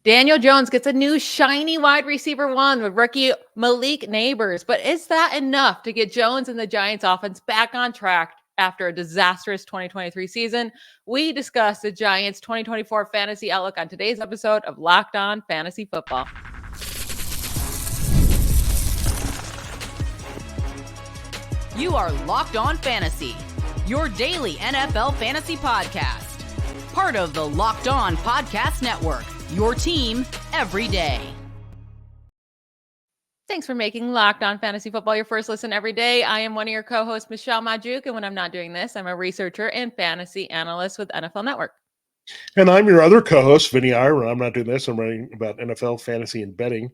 Daniel Jones gets a new shiny wide receiver one with rookie Malik Nabers. But is that enough to get Jones and the Giants offense back on track after a disastrous 2023 season? We discuss the Giants 2024 fantasy outlook on today's episode of Locked On Fantasy Football. You are Locked On Fantasy, your daily NFL fantasy podcast. Part of the Locked On Podcast Network, your team every day. Thanks for making Locked On Fantasy Football your first listen every day. I am one of your co-hosts, Michelle Magdziuk, and when I'm not doing this, I'm a researcher and fantasy analyst with NFL Network. And I'm your other co-host, Vinnie Iyer. When I'm not doing this, I'm writing about NFL fantasy and betting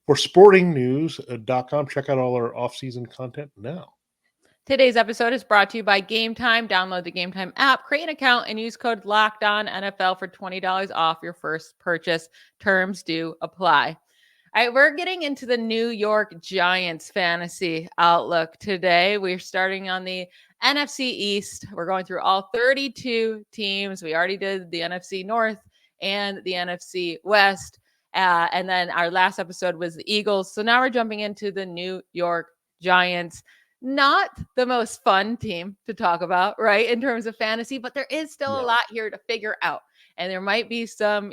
for sportingnews.com. Check out all our off-season content now. Today's episode is brought to you by Game Time. Download the Game Time app, create an account, and use code LOCKEDONNFL for $20 off your first purchase. Terms do apply. All right, we're getting into the New York Giants fantasy outlook today. We're starting on the NFC East. We're going through all 32 teams. We already did the NFC North and the NFC West. And then our last episode was the Eagles. So now we're jumping into the New York Giants. Not the most fun team to talk about, right, in terms of fantasy, but there is still a lot here to figure out. And there might be some,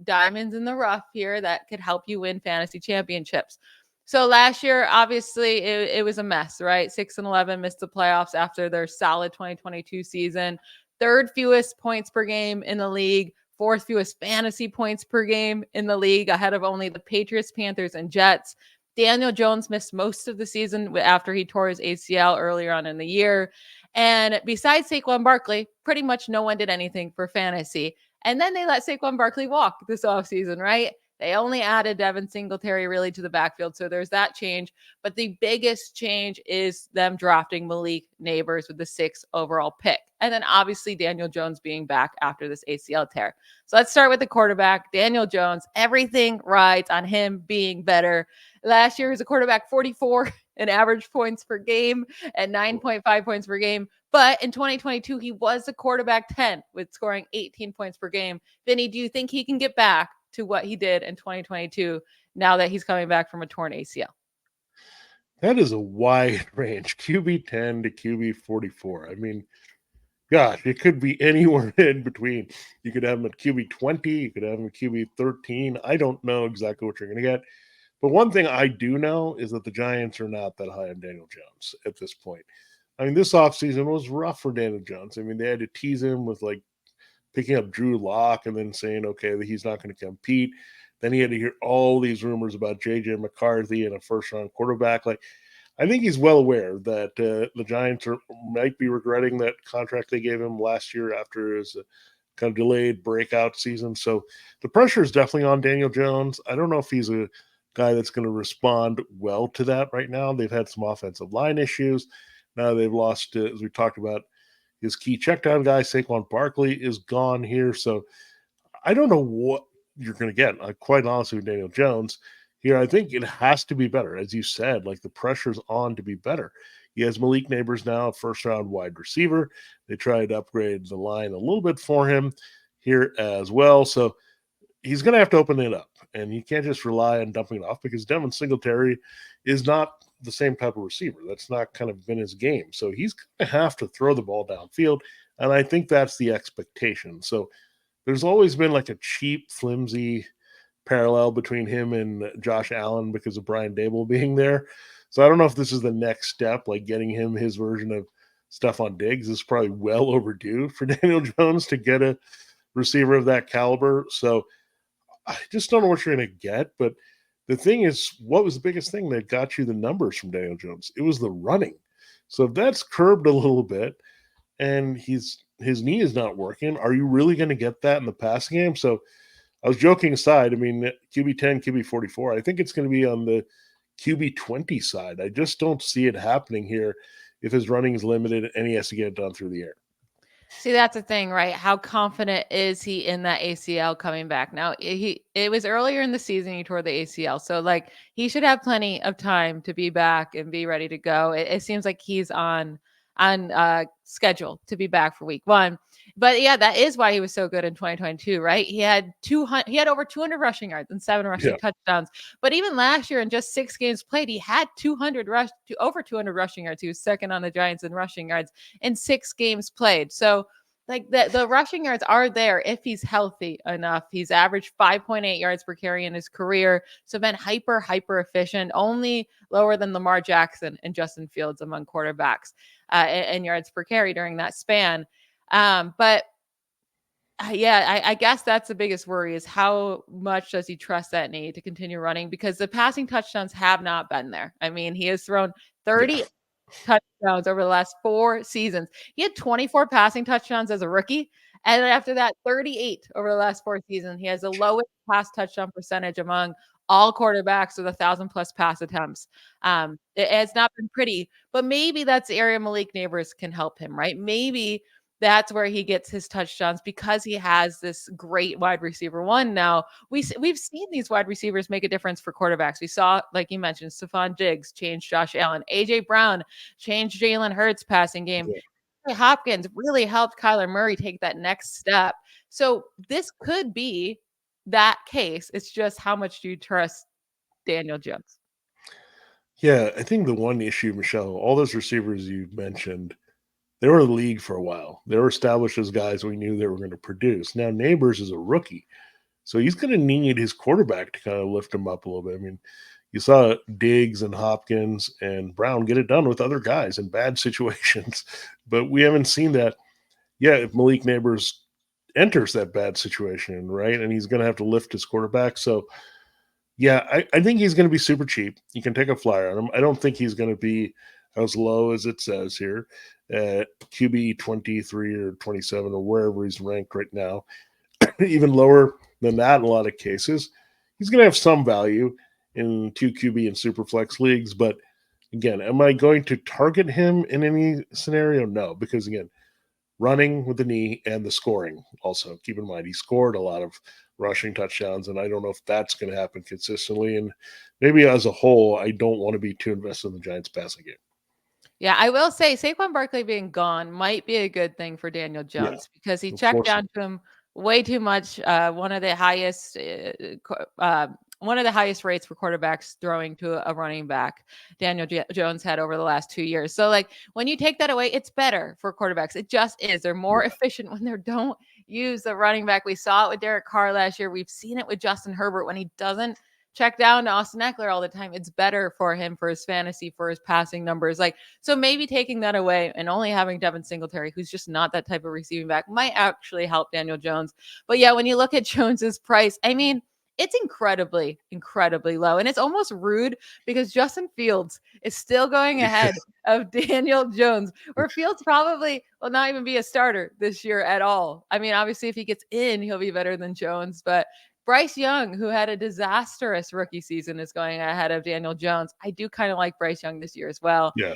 diamonds in the rough here that could help you win fantasy championships. So last year, obviously, it was a mess, right? 6-11 missed the playoffs after their solid 2022 season. Third fewest points per game in the league. Fourth fewest fantasy points per game in the league, ahead of only the Patriots, Panthers, and Jets. Daniel Jones missed most of the season after he tore his ACL earlier on in the year. And besides Saquon Barkley, pretty much no one did anything for fantasy. And then they let Saquon Barkley walk this offseason, right? They only added Devin Singletary really to the backfield. So there's that change. But the biggest change is them drafting Malik Nabers with the 6th overall pick. And then obviously Daniel Jones being back after this ACL tear. So let's start with the quarterback, Daniel Jones. Everything rides on him being better. Last year, he was a quarterback 44 in average points per game at 9.5 points per game. But in 2022, he was a quarterback 10 with scoring 18 points per game. Vinny, do you think he can get back to what he did in 2022 now that he's coming back from a torn ACL? That is a wide range, QB 10 to QB 44. I mean, gosh, it could be anywhere in between. You could have him at QB 20, you could have him at QB 13. I don't know exactly what you're going to get. But one thing I do know is that the Giants are not that high on Daniel Jones at this point. I mean, this offseason was rough for Daniel Jones. I mean, they had to tease him with like picking up Drew Lock and then saying, okay, he's not going to compete. Then he had to hear all these rumors about J.J. McCarthy and a first-round quarterback. Like, I think he's well aware that the Giants might be regretting that contract they gave him last year after his kind of delayed breakout season. So the pressure is definitely on Daniel Jones. I don't know if he's a guy that's going to respond well to that right now. They've had some offensive line issues. Now they've lost, as we talked about, his key checkdown guy, Saquon Barkley, is gone here. So I don't know what you're going to get. I'm quite honestly with Daniel Jones here. I think it has to be better. As you said, like the pressure's on to be better. He has Malik Nabers now, a first-round wide receiver. They tried to upgrade the line a little bit for him here as well. So he's going to have to open it up, and you can't just rely on dumping it off because Devin Singletary is not the same type of receiver. That's not kind of been his game. So he's going to have to throw the ball downfield, and I think that's the expectation. So there's always been like a cheap, flimsy parallel between him and Josh Allen because of Brian Dable being there. So I don't know if this is the next step, like getting him his version of Stephon Diggs is probably well overdue for Daniel Jones to get a receiver of that caliber. So I just don't know what you're going to get. But the thing is, what was the biggest thing that got you the numbers from Daniel Jones? It was the running. So if that's curbed a little bit and his knee is not working, are you really going to get that in the passing game? So I was joking aside. I mean, QB 10, QB 44, I think it's going to be on the QB 20 side. I just don't see it happening here if his running is limited and he has to get it done through the air. See, that's the thing, right? How confident is he in that ACL coming back? Now, it was earlier in the season he tore the ACL. So, like, he should have plenty of time to be back and be ready to go. It seems like he's on schedule to be back for week 1. But yeah, that is why he was so good in 2022, right? He had over 200 rushing yards and 7 rushing touchdowns. But even last year in just 6 games played, he had over 200 rushing yards. He was second on the Giants in rushing yards in 6 games played. So like the rushing yards are there if he's healthy enough. He's averaged 5.8 yards per carry in his career. So been hyper efficient, only lower than Lamar Jackson and Justin Fields among quarterbacks in yards per carry during that span. But yeah, I guess that's the biggest worry is how much does he trust that knee to continue running, because the passing touchdowns have not been there. I mean, he has thrown 30 touchdowns over the last 4 seasons. He had 24 passing touchdowns as a rookie. And then after that, 38 over the last 4 seasons. He has the lowest pass touchdown percentage among all quarterbacks with 1,000+ pass attempts. It has not been pretty, but maybe that's the area Malik Nabers can help him, right? Maybe that's where he gets his touchdowns because he has this great wide receiver one. Now we've seen these wide receivers make a difference for quarterbacks. We saw, like you mentioned, Stephon Diggs change Josh Allen, AJ Brown changed Jalen Hurts passing game. Yeah. Hopkins really helped Kyler Murray take that next step. So this could be that case. It's just how much do you trust Daniel Jones? Yeah, I think the one issue, Michelle, all those receivers you mentioned, they were in the league for a while. They were established as guys we knew they were going to produce. Now Nabers is a rookie, so he's going to need his quarterback to kind of lift him up a little bit. I mean, you saw Diggs and Hopkins and Brown get it done with other guys in bad situations, but we haven't seen that yet. If Malik Nabers enters that bad situation, right, and he's going to have to lift his quarterback. So, yeah, I think he's going to be super cheap. You can take a flyer on him. I don't think he's going to be as low as it says here at QB 23 or 27 or wherever he's ranked right now. Even lower than that in a lot of cases. He's going to have some value in 2 QB and Superflex leagues, but again, am I going to target him in any scenario? No, because again, running with the knee and the scoring also. Keep in mind, he scored a lot of rushing touchdowns, and I don't know if that's going to happen consistently. And maybe as a whole, I don't want to be too invested in the Giants passing game. Yeah, I will say Saquon Barkley being gone might be a good thing for Daniel Jones because he checked down to him way too much. One of the highest rates for quarterbacks throwing to a running back Daniel Jones had over the last 2 years. So like when you take that away, it's better for quarterbacks. It just is. They're more efficient when they don't use the running back. We saw it with Derek Carr last year. We've seen it with Justin Herbert when he doesn't check down to Austin Eckler all the time. It's better for him, for his fantasy, for his passing numbers. Like, so maybe taking that away and only having Devin Singletary, who's just not that type of receiving back, might actually help Daniel Jones. But yeah, when you look at Jones's price, I mean, it's incredibly low. And it's almost rude because Justin Fields is still going ahead of Daniel Jones, where Fields probably will not even be a starter this year at all. I mean, obviously, if he gets in, he'll be better than Jones, but Bryce Young, who had a disastrous rookie season, is going ahead of Daniel Jones. I do kind of like Bryce Young this year as well. Yeah.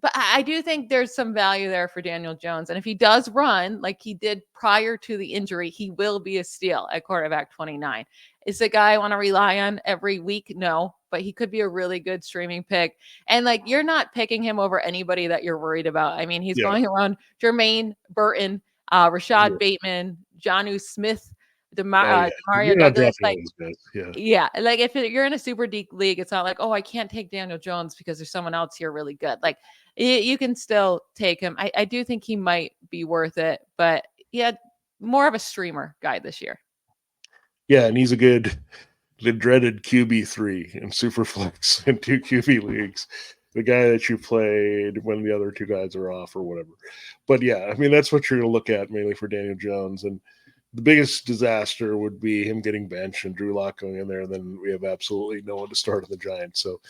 But I do think there's some value there for Daniel Jones. And if he does run like he did prior to the injury, he will be a steal at quarterback 29. Is the guy I want to rely on every week? No, but he could be a really good streaming pick. And like, you're not picking him over anybody that you're worried about. I mean, he's going around Jermaine Burton, Rashad Bateman, Jonnu Smith, Mario Douglas. Like, like if you're in a super deep league, it's not like, oh, I can't take Daniel Jones because there's someone else here really good. Like you can still take him. I do think he might be worth it, but yeah, more of a streamer guy this year. Yeah, and he's the dreaded QB3 in Superflex and 2 QB leagues. The guy that you played when the other 2 guys are off or whatever. But yeah, I mean, that's what you're going to look at mainly for Daniel Jones. And the biggest disaster would be him getting benched and Drew Lock going in there. And then we have absolutely no one to start on the Giants. So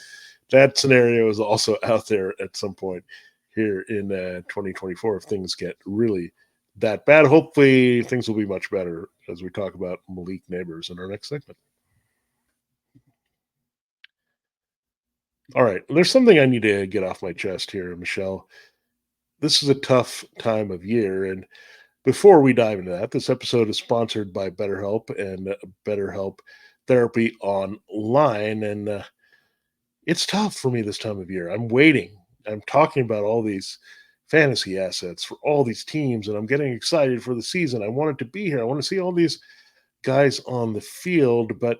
that scenario is also out there at some point here in 2024 if things get really that bad. Hopefully things will be much better as we talk about Malik Nabers in our next segment. All right. There's something I need to get off my chest here, Michelle. This is a tough time of year. And before we dive into that, this episode is sponsored by BetterHelp and BetterHelp Therapy Online. And it's tough for me this time of year. I'm waiting. I'm talking about all these fantasy assets for all these teams, and I'm getting excited for the season. I want it to be here. I want to see all these guys on the field, but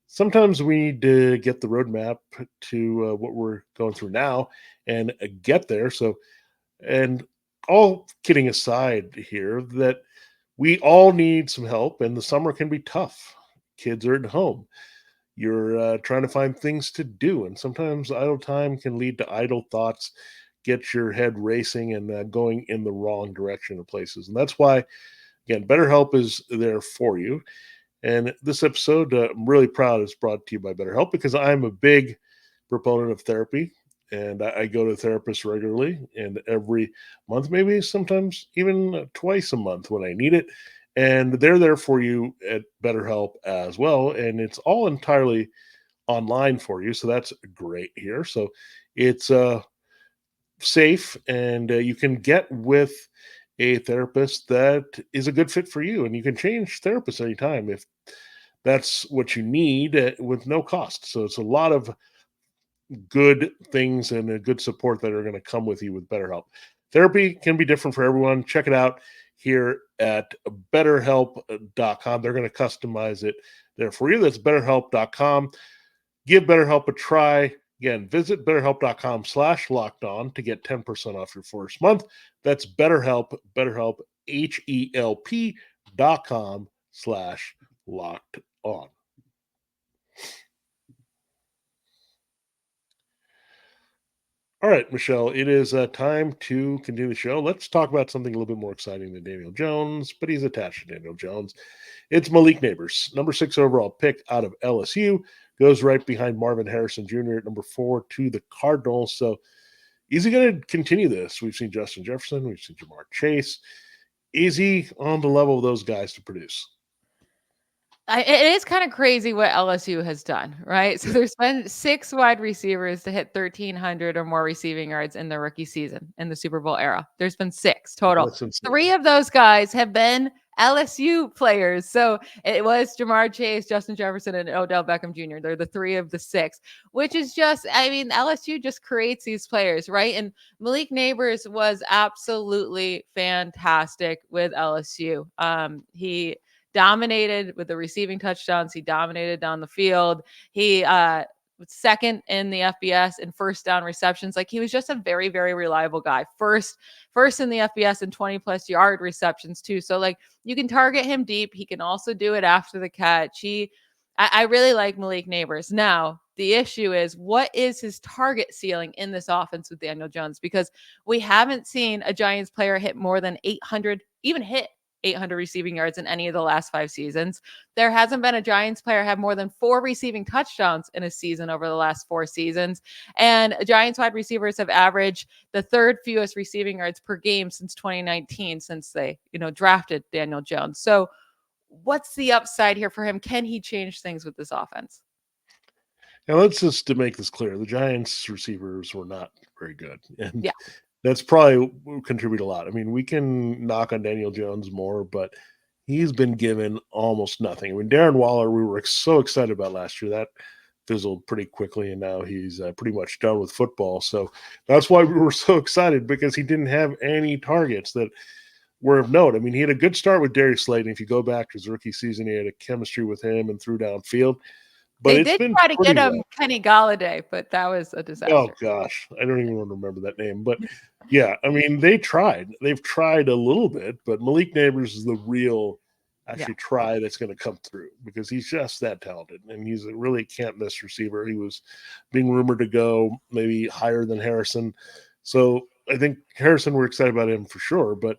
sometimes we need to get the roadmap to what we're going through now and get there. So, and all kidding aside here, that we all need some help, and the summer can be tough. Kids are at home. You're trying to find things to do, and sometimes idle time can lead to idle thoughts, get your head racing and going in the wrong direction of places. And that's why, again, BetterHelp is there for you. And this episode, I'm really proud is brought to you by BetterHelp because I'm a big proponent of therapy, and I go to therapists regularly, and every month, maybe sometimes even twice a month when I need it. And they're there for you at BetterHelp as well, and it's all entirely online for you, so that's great here. So it's safe, and you can get with a therapist that is a good fit for you, and you can change therapists anytime if that's what you need with no cost. So it's a lot of good things and a good support that are going to come with you with BetterHelp. Therapy can be different for everyone. Check it out here at betterhelp.com. They're going to customize it there for you. That's betterhelp.com. Give BetterHelp a try. Again, visit betterhelp.com/lockedon to get 10% off your first month. That's BetterHelp, BetterHelp, HELP.com/locked on. All right, Michelle, it is time to continue the show. Let's talk about something a little bit more exciting than Daniel Jones, but he's attached to Daniel Jones. It's Malik Nabers, number 6 overall pick out of LSU, goes right behind Marvin Harrison Jr. at number 4 to the Cardinals. So is he going to continue this? We've seen Justin Jefferson, we've seen Jamar Chase. Is he on the level of those guys to produce? It is kind of crazy what LSU has done, right? So there's been 6 wide receivers to hit 1,300 or more receiving yards in the rookie season in the Super Bowl era. There's been 6 total. 3 of those guys have been LSU players. So it was Jamar Chase, Justin Jefferson, and Odell Beckham Jr. They're the 3 of the 6, which is just, I mean, LSU just creates these players, right? And Malik Nabers was absolutely fantastic with LSU. He dominated with the receiving touchdowns. He dominated down the field. He was second in the FBS in first down receptions. Like, he was just a very, very reliable guy. First in the FBS in 20+ yard receptions too. So like, you can target him deep. He can also do it after the catch. I really like Malik Nabers. Now, the issue is, what is his target ceiling in this offense with Daniel Jones? Because we haven't seen a Giants player hit more than 800, even hit 800 receiving yards in any of the last 5 seasons. There hasn't been a Giants player have more than 4 receiving touchdowns in a season over the last 4 seasons. And Giants wide receivers have averaged the 3rd fewest receiving yards per game since 2019, since they, drafted Daniel Jones. So what's the upside here for him? Can he change things with this offense? Now, let's just to make this clear, the Giants receivers were not very good. And yeah, that's probably contribute a lot. I mean, we can knock on Daniel Jones more, but he's been given almost nothing. I mean, Darren Waller, we were so excited about last year. That fizzled pretty quickly, and now he's pretty much done with football. So that's why we were so excited, because he didn't have any targets that were of note. I mean, he had a good start with Darius Slayton. If you go back to his rookie season, he had a chemistry with him and threw downfield. But they did try to get him Kenny Galladay, but that was a disaster. Oh gosh, I don't even want to remember that name. But yeah, I mean, they tried. They've tried a little bit, but Malik Nabers is the real try that's going to come through, because he's just that talented, and he's a really can't miss receiver. He was being rumored to go maybe higher than Harrison, so I think Harrison, we're excited about him for sure. But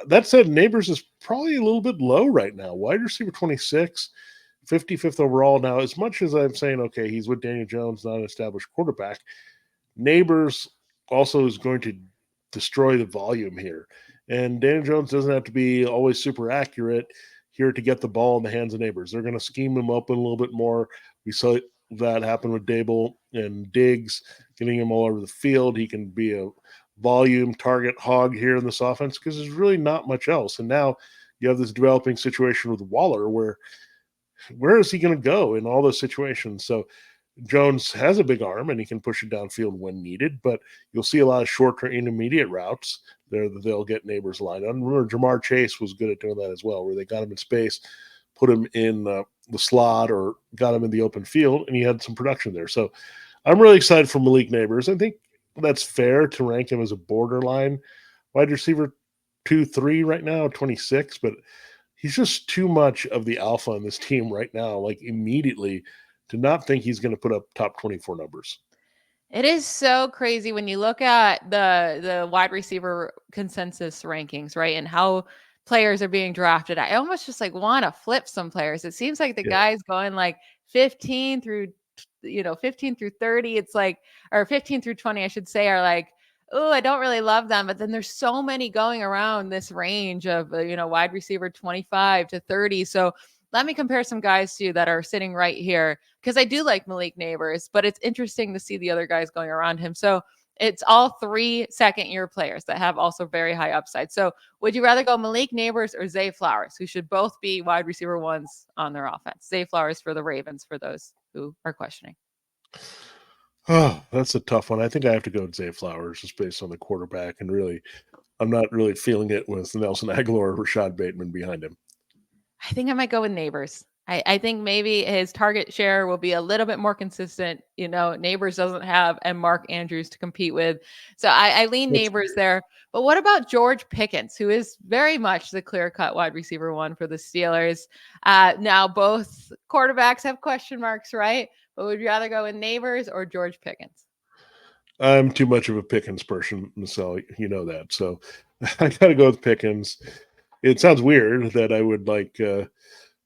that said, Nabers is probably a little bit low right now. Wide receiver 26. 55th overall. Now, as much as I'm saying, okay, he's with Daniel Jones, not an established quarterback, Nabers also is going to destroy the volume here. And Daniel Jones doesn't have to be always super accurate here to get the ball in the hands of Nabers. They're going to scheme him open a little bit more. We saw that happen with Dable and Diggs, getting him all over the field. He can be a volume target hog here in this offense, because there's really not much else. And now you have this developing situation with Waller where is he going to go in all those situations? So Jones has a big arm and he can push it downfield when needed, but you'll see a lot of short or intermediate routes there that they'll get Nabers lined on. Remember, Jamar Chase was good at doing that as well, where they got him in space, put him in the slot, or got him in the open field, and he had some production there. So I'm really excited for Malik Nabers. I think that's fair to rank him as a borderline wide receiver 2-3 right now, 26, but he's just too much of the alpha on this team right now, like immediately, to not think he's going to put up top 24 numbers. It is so crazy when you look at the wide receiver consensus rankings, right? And how players are being drafted. I almost just like want to flip some players. It seems like the guys going like 15 through 15 through 30, it's like, or 15 through 20, I should say, are like, oh, I don't really love them. But then there's so many going around this range of, wide receiver 25 to 30. So let me compare some guys to you that are sitting right here, because I do like Malik Nabers, but it's interesting to see the other guys going around him. So it's all 3 second-year players that have also very high upside. So would you rather go Malik Nabers or Zay Flowers, who should both be wide receiver ones on their offense? Zay Flowers for the Ravens, for those who are questioning. Oh, that's a tough one. I think I have to go with Zay Flowers just based on the quarterback, and really, I'm not really feeling it with Nelson Aguilar or Rashad Bateman behind him. I think I might go with Nabers. I think maybe his target share will be a little bit more consistent. Nabers doesn't have and Mark Andrews to compete with. So I lean Nabers there. But what about George Pickens, who is very much the clear-cut wide receiver one for the Steelers? Now, both quarterbacks have question marks, right? But would you rather go with Nabers or George Pickens? I'm too much of a Pickens person, Michelle. You know that. So I got to go with Pickens. It sounds weird that I would like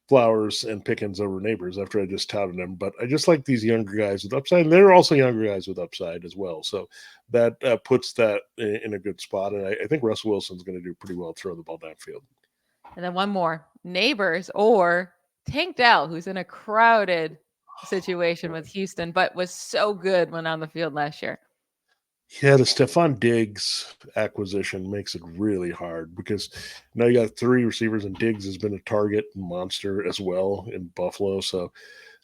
Flowers and Pickens over Nabers after I just touted them, but I just like these younger guys with upside, and there are also younger guys with upside as well. So that puts that in a good spot, and I think Russell Wilson's going to do pretty well throwing the ball downfield. And then one more, Nabers or Tank Dell, who's in a crowded situation with Houston, but was so good when on the field last year. Yeah, the Stephon Diggs acquisition makes it really hard because now you got 3 receivers, and Diggs has been a target monster as well in Buffalo. So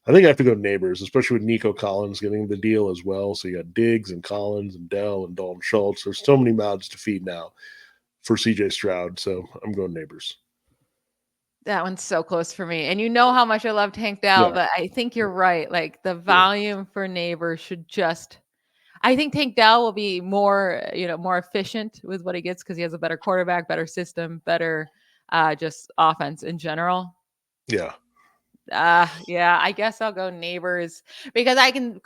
I think I have to go Nabers, especially with Nico Collins getting the deal as well. So you got Diggs and Collins and Dell and Dalton Schultz. There's so many mouths to feed now for CJ Stroud. So I'm going Nabers. That one's so close for me. And you know how much I love Tank Dell, but I think you're right. Like the volume for Nabers should just, I think Tank Dell will be more efficient with what he gets because he has a better quarterback, better system, better just offense in general. Yeah. I guess I'll go Nabers because I can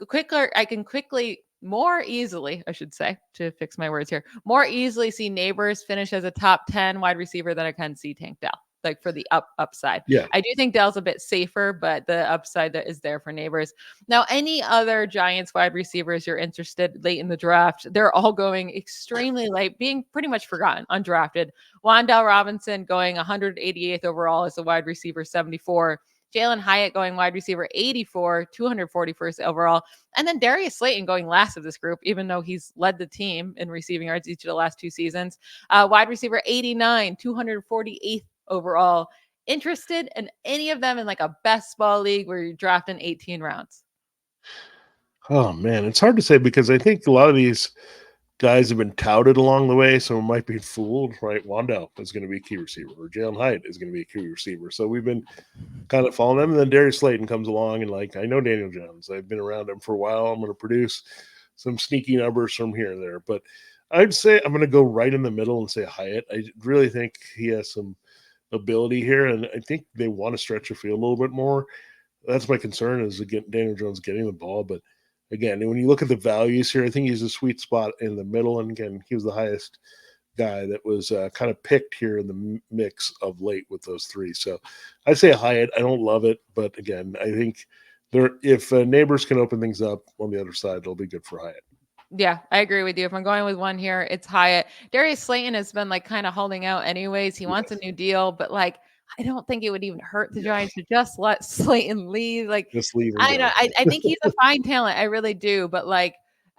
quickly, more easily, I should say, to fix my words here, more easily see Nabers finish as a top 10 wide receiver than I can see Tank Dell. Like for the upside. Yeah. I do think Dell's a bit safer, but the upside that is there for Nabers. Now, any other Giants wide receivers you're interested late in the draft, they're all going extremely late, being pretty much forgotten, undrafted. Wan'Dale Robinson going 188th overall as a wide receiver, 74. Jalen Hyatt going wide receiver 84, 241st overall. And then Darius Slayton going last of this group, even though he's led the team in receiving yards each of the last 2 seasons. Wide receiver 89, 248th overall. Interested in any of them in like a best ball league where you're drafting 18 rounds? Oh, man. It's hard to say because I think a lot of these guys have been touted along the way, so we might be fooled, right? Wan'Dale is going to be a key receiver, or Jalen Hyatt is going to be a key receiver. So we've been kind of following them, and then Darius Slayton comes along, and like, I know Daniel Jones. I've been around him for a while. I'm going to produce some sneaky numbers from here and there. But I'd say I'm going to go right in the middle and say Hyatt. I really think he has some ability here, and I think they want to stretch the field a little bit more. That's my concern is again Daniel Jones getting the ball, but again, when you look at the values here, I think he's a sweet spot in the middle, and again, he was the highest guy that was kind of picked here in the mix of late with those 3. So I say Hyatt. I don't love it, but again, I think if Nabers can open things up on the other side, it'll be good for Hyatt. Yeah, I agree with you. If I'm going with one here, it's Hyatt. Darius Slayton has been like kind of holding out anyways. He wants a new deal, but like, I don't think it would even hurt the Giants to just let Slayton leave. Like, just leave him. I think he's a fine talent. I really do. But like,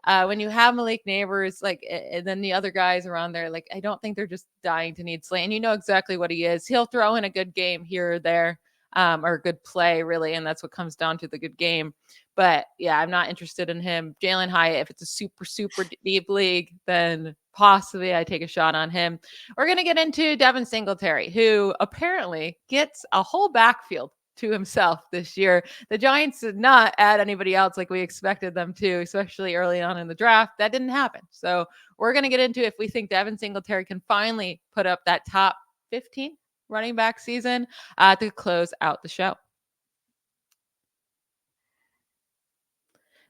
when you have Malik Nabers, like, and then the other guys around there, like, I don't think they're just dying to need Slayton. You know exactly what he is. He'll throw in a good game here or there. or good play, really. And that's what comes down to the good game. But yeah, I'm not interested in him. Jalen Hyatt, if it's a super, super deep league, then possibly I take a shot on him. We're going to get into Devin Singletary, who apparently gets a whole backfield to himself this year. The Giants did not add anybody else like we expected them to, especially early on in the draft. That didn't happen. So we're going to get into if we think Devin Singletary can finally put up that top 15 running back season to close out the show.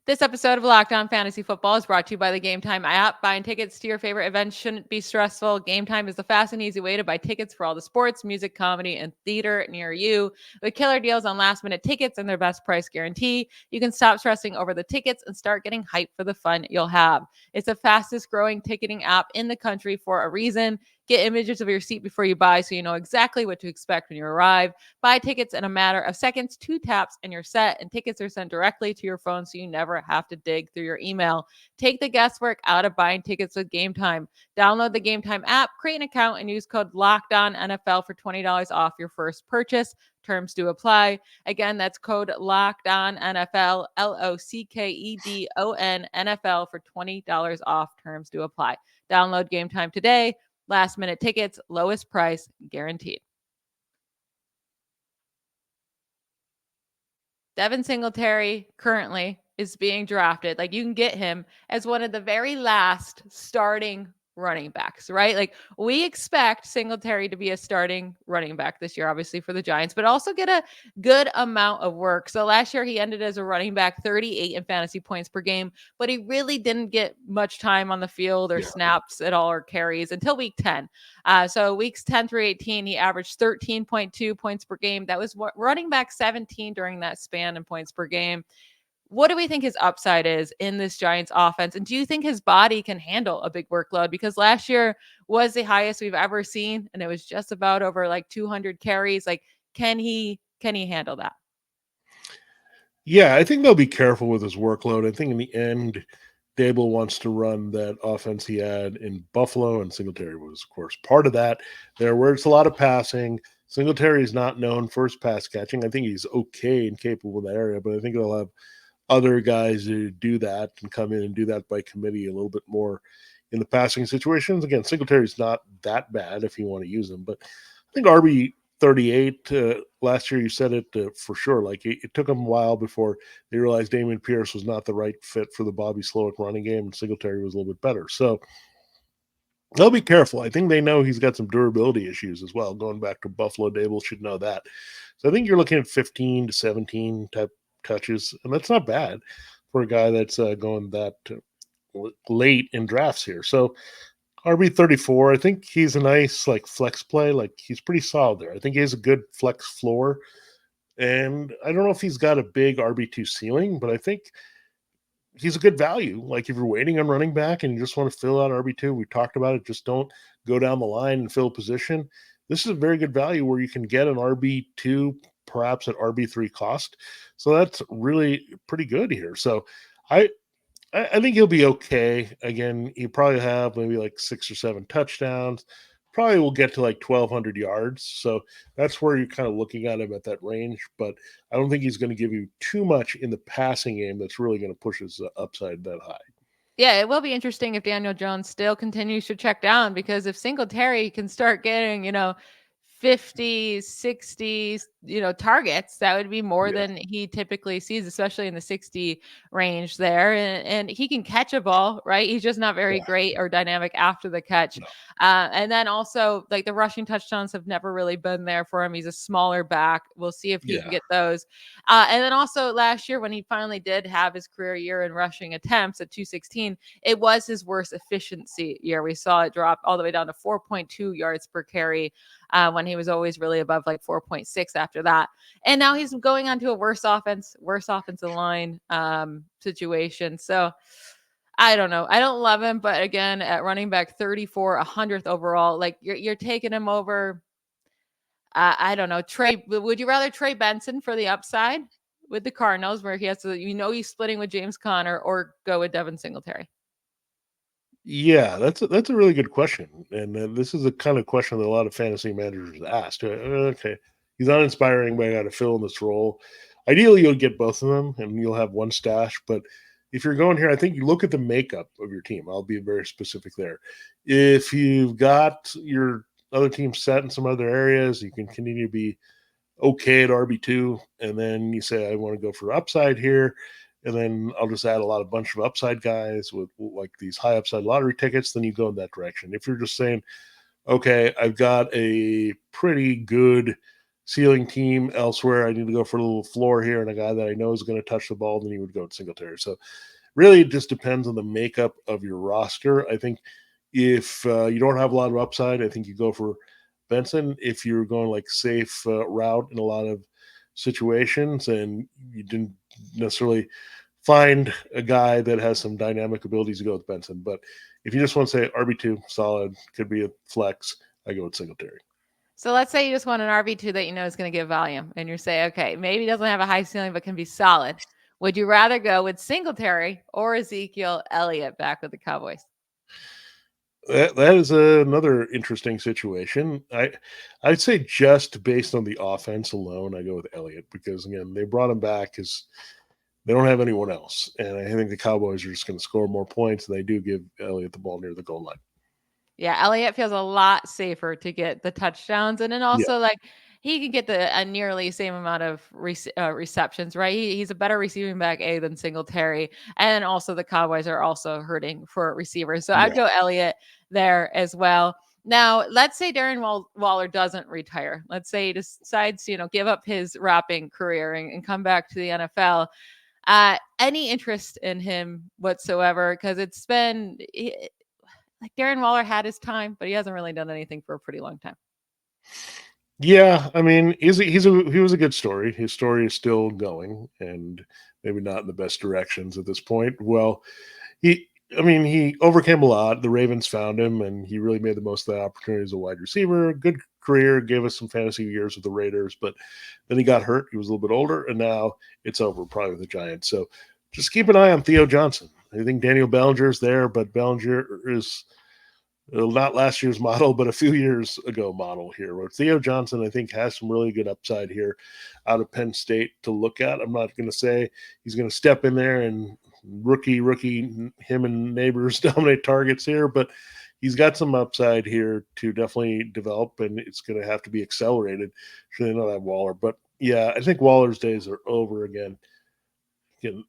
This episode of Locked On Fantasy Football is brought to you by the Game Time app. Buying tickets to your favorite events shouldn't be stressful. Game Time is the fast and easy way to buy tickets for all the sports, music, comedy, and theater near you. With killer deals on last-minute tickets and their best price guarantee, you can stop stressing over the tickets and start getting hyped for the fun you'll have. It's the fastest-growing ticketing app in the country for a reason. Get images of your seat before you buy so you know exactly what to expect when you arrive. Buy tickets in a matter of seconds, 2 taps, and you're set. And tickets are sent directly to your phone so you never have to dig through your email. Take the guesswork out of buying tickets with Game Time. Download the Game Time app, create an account, and use code LOCKEDONNFL for $20 off your first purchase. Terms do apply. Again, that's code LOCKEDONNFL, LOCKEDON NFL for $20 off. Terms do apply. Download Game Time today. Last minute tickets, lowest price guaranteed. Devin Singletary currently is being drafted. Like, you can get him as one of the very last starting running backs, right? Like, we expect Singletary to be a starting running back this year, obviously for the Giants, but also get a good amount of work. So last year he ended as a running back, 38 in fantasy points per game, but he really didn't get much time on the field or snaps at all or carries until week 10. So weeks 10 through 18, he averaged 13.2 points per game. That was running back 17 during that span in points per game. What do we think his upside is in this Giants offense? And do you think his body can handle a big workload? Because last year was the highest we've ever seen, and it was just about over like 200 carries. Like, can he handle that? Yeah, I think they'll be careful with his workload. I think in the end, Dable wants to run that offense he had in Buffalo, and Singletary was, of course, part of that. There where it's a lot of passing. Singletary is not known for his pass catching. I think he's okay and capable in that area, but I think they'll have other guys who do that and come in and do that by committee a little bit more in the passing situations. Again, Singletary's not that bad if you want to use him, but I think RB 38 last year, you said it for sure. Like it took them a while before they realized Dameon Pierce was not the right fit for the Bobby Slowick running game, and Singletary was a little bit better. So they'll be careful. I think they know he's got some durability issues as well. Going back to Buffalo, Dable should know that. So I think you're looking at 15 to 17 type touches, and that's not bad for a guy that's going that late in drafts here. So RB 34, I think he's a nice like flex play. Like he's pretty solid there. I think he has a good flex floor, and I don't know if he's got a big RB2 ceiling, but I think he's a good value. Like if you're waiting on running back and you just want to fill out RB2, we talked about it. Just don't go down the line and fill a position. This is a very good value where you can get an RB2 perhaps at RB3 cost. So that's really pretty good here. So I think he'll be okay. Again, he'll probably have maybe like 6 or 7 touchdowns. Probably will get to like 1,200 yards. So that's where you're kind of looking at him at that range. But I don't think he's going to give you too much in the passing game that's really going to push his upside that high. Yeah, it will be interesting if Daniel Jones still continues to check down, because if Singletary can start getting, 50, 60, targets, that would be more than he typically sees, especially in the 60 range there. And he can catch a ball, right? He's just not very great or dynamic after the catch. No. And then also, like, the rushing touchdowns have never really been there for him. He's a smaller back. We'll see if he can get those. And then also last year, when he finally did have his career year in rushing attempts at 216, it was his worst efficiency year. We saw it drop all the way down to 4.2 yards per carry when he was always really above like 4.6 after that. And now he's going on to a worse offensive line situation. So I don't know. I don't love him, but again, at running back 34, 100th overall, like you're taking him over. I don't know. Would you rather Trey Benson for the upside with the Cardinals, where he has to, he's splitting with James Conner, or go with Devin Singletary? Yeah, that's a really good question, and this is the kind of question that a lot of fantasy managers asked. Okay, he's uninspiring, but I got to fill in this role. Ideally, you'll get both of them, and you'll have one stash. But if you're going here, I think you look at the makeup of your team. I'll be very specific there. If you've got your other team set in some other areas, you can continue to be okay at RB2, and then you say, I want to go for upside here, and then I'll just add a bunch of upside guys with like these high upside lottery tickets, then you go in that direction. If you're just saying, okay, I've got a pretty good ceiling team elsewhere, I need to go for a little floor here and a guy that I know is going to touch the ball, then you would go to Singletary. So really it just depends on the makeup of your roster. I think if you don't have a lot of upside, I think you go for Benson. If you're going like safe route in a lot of situations and you didn't necessarily find a guy that has some dynamic abilities, to go with Benson. But if you just want to say RB2, solid, could be a flex, I go with Singletary. So let's say you just want an RB2 that you know is going to give volume, and you say, okay, maybe he doesn't have a high ceiling but can be solid. Would you rather go with Singletary or Ezekiel Elliott back with the Cowboys? That is another interesting situation. I'd say just based on the offense alone, I go with Elliott because again they brought him back because they don't have anyone else, and I think the Cowboys are just going to score more points. And they do give Elliott the ball near the goal line. Yeah, Elliott feels a lot safer to get the touchdowns, and then also like he can get a nearly same amount of receptions, right? He's a better receiving back than Singletary, and also the Cowboys are also hurting for receivers, so I'd go Elliott there as well. Now, let's say Darren Waller doesn't retire. Let's say he decides to, give up his rapping career and come back to the NFL. Any interest in him whatsoever? Because it's been like Darren Waller had his time, but he hasn't really done anything for a pretty long time. Yeah, I mean, he was a good story. His story is still going, and maybe not in the best directions at this point. Well, he overcame a lot. The Ravens found him, and he really made the most of that opportunity as a wide receiver. Good career, gave us some fantasy years with the Raiders, but then he got hurt. He was a little bit older, and now it's over, probably with the Giants. So just keep an eye on Theo Johnson. I think Daniel Bellinger's there, but Bellinger is not last year's model, but a few years ago model here. Where Theo Johnson, I think, has some really good upside here out of Penn State to look at. I'm not going to say he's going to step in there and rookie, him and Nabers dominate targets here, but he's got some upside here to definitely develop, and it's going to have to be accelerated. Should they not have Waller? But yeah, I think Waller's days are over again.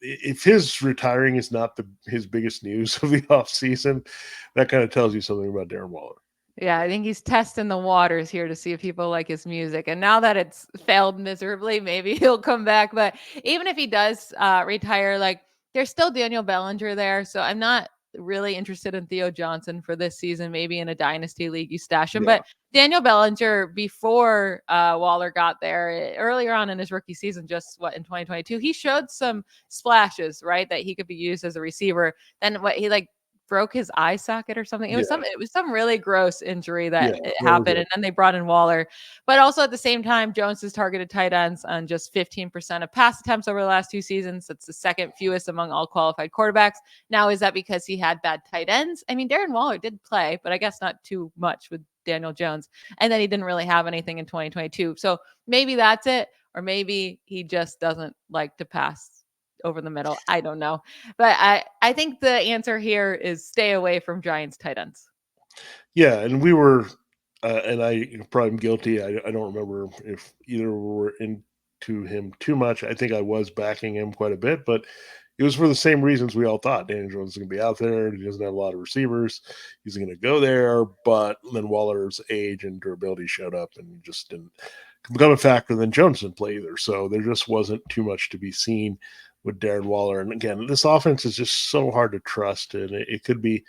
If his retiring is not his biggest news of the offseason, that kind of tells you something about Darren Waller. Yeah, I think he's testing the waters here to see if people like his music. And now that it's failed miserably, maybe he'll come back. But even if he does retire, like there's still Daniel Bellinger there. So I'm not really interested in Theo Johnson for this season. Maybe in a dynasty league you stash him. Yeah. But Daniel Bellinger, before Waller got there, earlier on in his rookie season, just in 2022, he showed some splashes, right, that he could be used as a receiver. Then what he broke his eye socket or something. It was some really gross injury that happened. And then they brought in Waller. But also at the same time, Jones has targeted tight ends on just 15% of pass attempts over the last 2 seasons. That's the second fewest among all qualified quarterbacks. Now, is that because he had bad tight ends? I mean, Darren Waller did play, but I guess not too much with Daniel Jones. And then he didn't really have anything in 2022. So maybe that's it. Or maybe he just doesn't like to pass over the middle. I don't know. But I think the answer here is stay away from Giants tight ends. Yeah, and we were, and I probably am guilty. I don't remember if either were into him too much. I think I was backing him quite a bit, but it was for the same reasons we all thought. Daniel Jones is going to be out there. He doesn't have a lot of receivers. He's going to go there. But then Waller's age and durability showed up and just didn't become a factor. Then Jones didn't play either. So there just wasn't too much to be seen with Darren Waller. And again, this offense is just so hard to trust. And it could be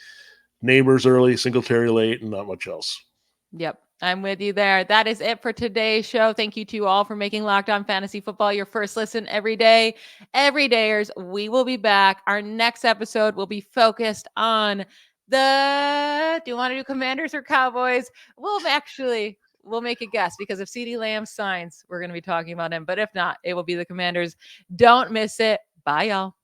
Nabers early, Singletary late, and not much else. Yep. I'm with you there. That is it for today's show. Thank you to you all for making Locked On Fantasy Football your first listen every day. Every dayers, we will be back. Our next episode will be focused on do you want to do Commanders or Cowboys? We'll make a guess, because if CeeDee Lamb signs, we're going to be talking about him. But if not, it will be the Commanders. Don't miss it. Bye, y'all.